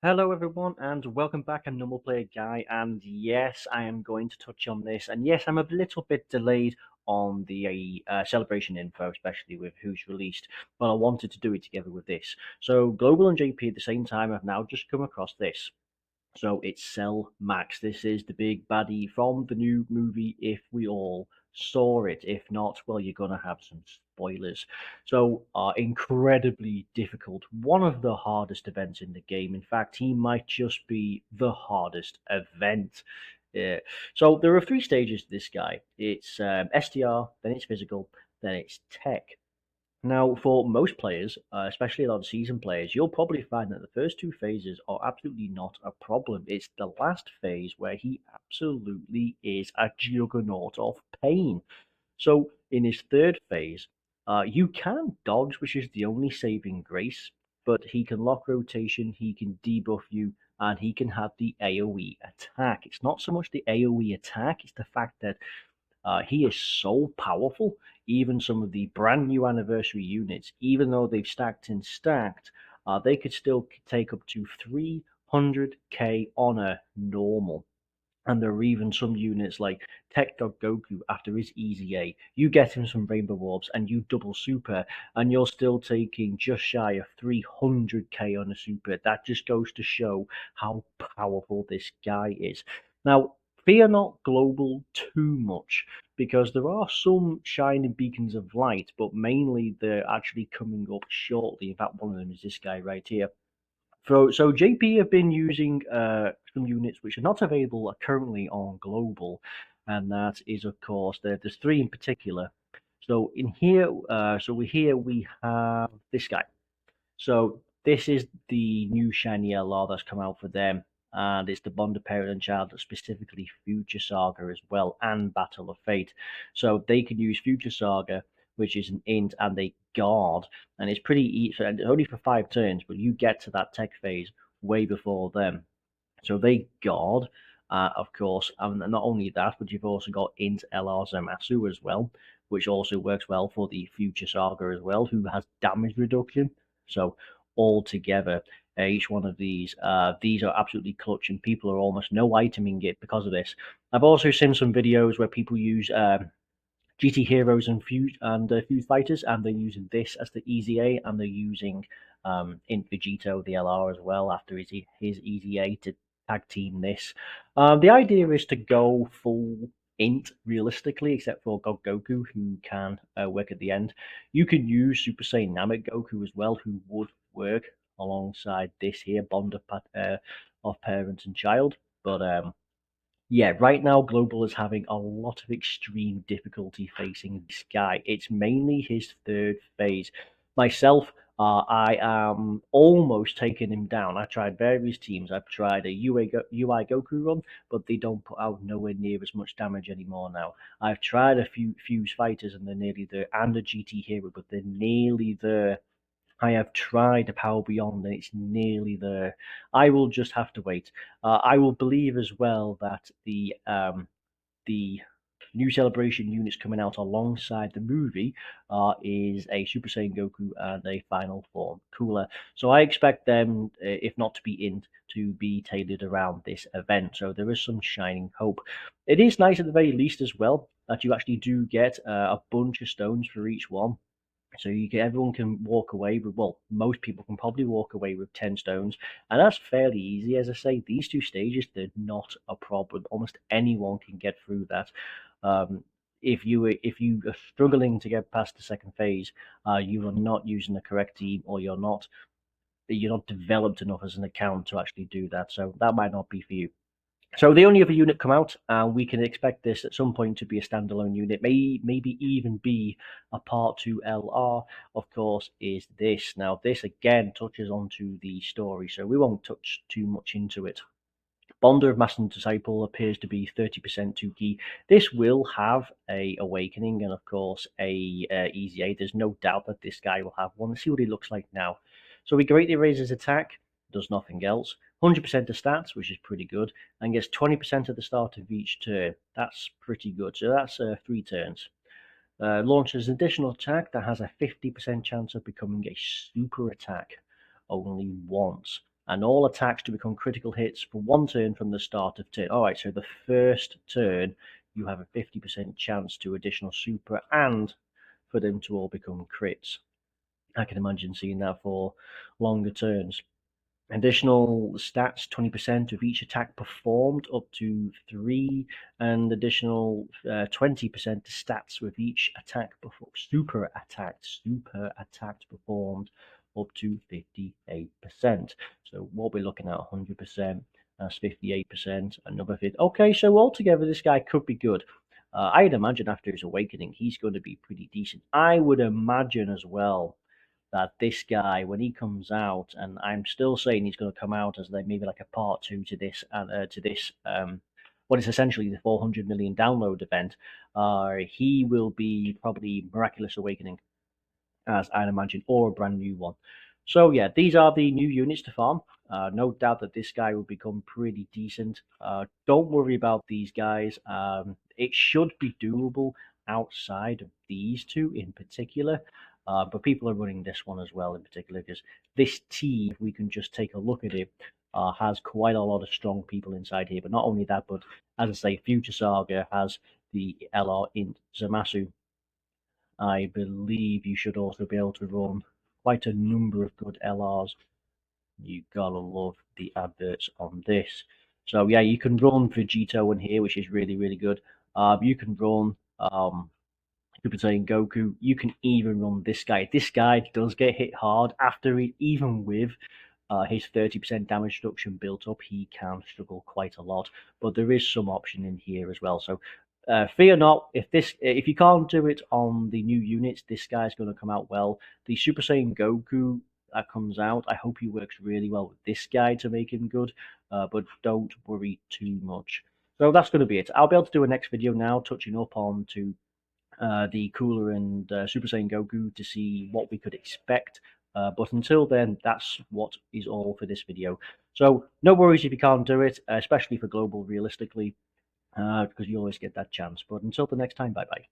Hello everyone and welcome back. I'm Normal Player Guy, and yes, I am going to touch on this, and yes, I'm a little bit delayed on the celebration info, especially with who's released, but I wanted to do it together with this. So Global and JP at the same time have now just come across this. So it's Cell Max. This is the big baddie from the new movie, if we all saw it. If not, well, you're going to have some spoilers. So, incredibly difficult. One of the hardest events in the game. In fact, he might just be the hardest event. Yeah. So, there are three stages to this guy. It's STR, then it's physical, then it's tech. Now, for most players, especially a lot of seasoned players, you'll probably find that the first two phases are absolutely not a problem. It's the last phase where he absolutely is a juggernaut of pain. So, in his third phase, you can dodge, which is the only saving grace, but he can lock rotation, he can debuff you, and he can have the AoE attack. It's not so much the AoE attack, it's the fact that he is so powerful. Even some of the brand new anniversary units, even though they've stacked and stacked, they could still take up to 300k on a normal. And there are even some units like Tech Dog Goku after his Easy A. You get him some Rainbow Orbs and you double super, and you're still taking just shy of 300k on a super. That just goes to show how powerful this guy is. Now, fear not global too much, because there are some shining beacons of light, but mainly they're actually coming up shortly. In fact, one of them is this guy right here. So JP have been using some units which are not available currently on global, and that is of course there's three in particular. So in here, we have this guy. So this is the new shiny LR that's come out for them, and it's the Bond of Parent and Child, specifically Future Saga as well, and Battle of Fate. So they can use Future Saga, which is an int, and they guard, and it's pretty easy. And only for 5 turns, but you get to that tech phase way before them. So they guard, of course, and not only that, but you've also got int LR Zamasu as well, which also works well for the Future Saga as well, who has damage reduction. So altogether, each one of these are absolutely clutch, and people are almost no iteming it because of this. I've also seen some videos where people use GT Heroes and Fuse Fighters, and they're using this as the Easy A, and they're using Int Vegito, the LR, as well after his Easy A to tag team this. The idea is to go full Int realistically, except for God Goku, who can work at the end. You can use Super Saiyan Namek Goku as well, who would work alongside this here bond of parent and child. But yeah, right now Global is having a lot of extreme difficulty facing this guy. It's mainly his third phase. Myself, I am almost taking him down. I've tried various teams. I've tried a UI Goku run, but they don't put out nowhere near as much damage anymore now. I've tried a few Fuse Fighters and they're nearly there, and a GT Hero, but they're nearly there. I have tried a Power Beyond and it's nearly there. I will just have to wait. I will believe as well that the new celebration units coming out alongside the movie is a Super Saiyan Goku and a Final Form Cooler. So I expect them, if not to be in, to be tailored around this event. So there is some shining hope. It is nice at the very least as well that you actually do get a bunch of stones for each one. So everyone can walk away with, well, most people can probably walk away with 10 stones, and that's fairly easy. As I say, these two stages, they're not a problem. Almost anyone can get through that. Um, if you are struggling to get past the second phase, you are not using the correct team, or you're not developed enough as an account to actually do that. So that might not be for you. So the only other unit come out, and we can expect this at some point to be a standalone unit, maybe even be a Part 2 LR, of course, is this. Now, this again touches onto the story, so we won't touch too much into it. Bonder of Master and Disciple appears to be 30% 2 key. This will have a Awakening and, of course, a Easy A. There's no doubt that this guy will have one. Let's see what he looks like now. So he greatly raises attack, does nothing else. 100% of stats, which is pretty good, and gets 20% at the start of each turn. That's pretty good. So that's 3 turns. Launches an additional attack that has a 50% chance of becoming a super attack only once. and all attacks to become critical hits for 1 turn from the start of turn. Alright, so the first turn you have a 50% chance to additional super and for them to all become crits. I can imagine seeing that for longer turns. Additional stats, 20% of each attack performed up to 3, and additional 20% stats with each attack super attacked performed up to 58%. So what we're looking at 100%, that's 58%, another 50. Okay, so altogether this guy could be good. I'd imagine after his awakening, he's going to be pretty decent. I would imagine as well that this guy, when he comes out, and I'm still saying he's going to come out as like maybe like a part two to this, what is essentially the 400 million download event. He will be probably Miraculous Awakening, as I'd imagine, or a brand new one. So yeah, these are the new units to farm. No doubt that this guy will become pretty decent. Don't worry about these guys. It should be doable outside of these two in particular. But people are running this one as well in particular because this team, if we can just take a look at it, has quite a lot of strong people inside here. But not only that, but as I say, Future Saga has the LR in Zamasu. I believe you should also be able to run quite a number of good LRs. You gotta love the adverts on this. So yeah, you can run Vegito in here, which is really, really good. You can run Super Saiyan Goku. You can even run this guy. This guy does get hit hard after it, even with his 30% damage reduction built up, he can struggle quite a lot. But there is some option in here as well. So fear not, if you can't do it on the new units, this guy's going to come out well. The Super Saiyan Goku that comes out, I hope he works really well with this guy to make him good. But don't worry too much. So that's going to be it. I'll be able to do a next video now, touching up on to the Cooler and Super Saiyan Goku to see what we could expect. But until then, that's what is all for this video. So no worries if you can't do it, especially for global realistically, because you always get that chance. But until the next time, bye bye.